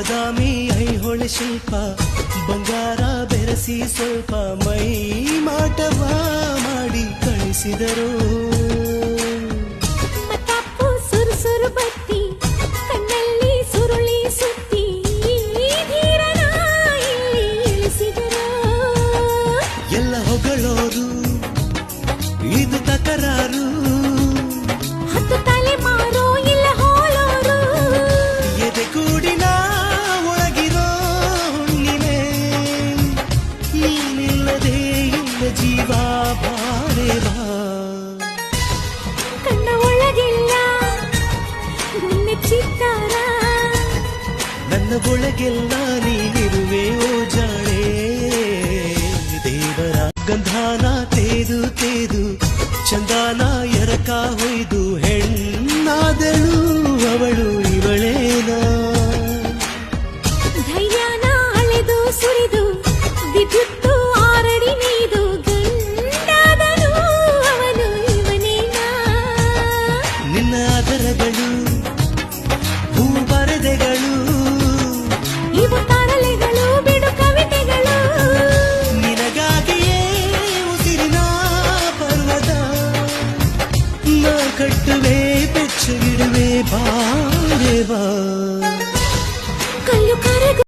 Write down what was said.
ಬಾದಾಮಿ ಐಹೊಳೆ ಶಿಲ್ಪ ಬಂಗಾರ ಬೆರೆಸಿ ಸ್ವಲ್ಪ ಮೈ ಮಾಟವ ಮಾಡಿ ಕಳಿಸಿದರು. ಮತ್ತಪ್ಪು ಸುರು ಸುರು ಬತ್ತಿ ಕಣ್ಣಲ್ಲಿ ಸುರುಳಿ ಸುತ್ತಿ ಧೀರನ ಇಲ್ಲಿ ಇಳಿಸಿದರು. ಎಲ್ಲ ಹೊಗಳೋರು ಇದು ತಕರಾರು, ಹತ್ತು ತಲೆಮಾರು ಇಲ್ಲ ಹೋಲೋರು. ಎದೆಗೂಡಿನ ಒಳಗಿರೋ ಹುಣ್ಣಿಮೆ ನೀನಿಲ್ಲದೆ ಇಲ್ಲ ಜೀವ ಬಾರೆ ಬಾ. ಕಣ್ಣ ಒಳಗೆಲ್ಲ ಗುಂಡೆ ಚಿತ್ತಾರ, ನನ್ನ ಒಳಗೆಲ್ಲ ನೀನಿರುವೆ ಓ ಜಾಣೆ. ದೇವರ ಗಂಧಾನ ತೇದು ತೇದು ಚಂದಾನ ಎರಕ ಹೊಯ್ದು ಹೆಣ್ಣಾದಳು ಅವಳು ಇವಳೇನ. ಧೈರ್ಯನ ಅಳೆದು ಸುರಿದು ವಿದ್ಯುತ್ತು ಆರಡಿ ನೀದು ಗಂಡಾದನು ಅವನು ಇವನೇನಾ. ನಿನ್ನ ಅದರಗಳು ಹೂ ಬರೆದೆಗಳು ಇವು ತರಲೆಗಳು ಬಿಡು ಕವಿತೆಗಳು. ನಿನಗಾಗಿಯೇ ಉಸಿರಿನ ಪರ್ವತ ನಾ ಕಟ್ಟುವೆ ಬೆಚ್ಚಗಿಡುವೆ ಬಾರೆ ಬಾ.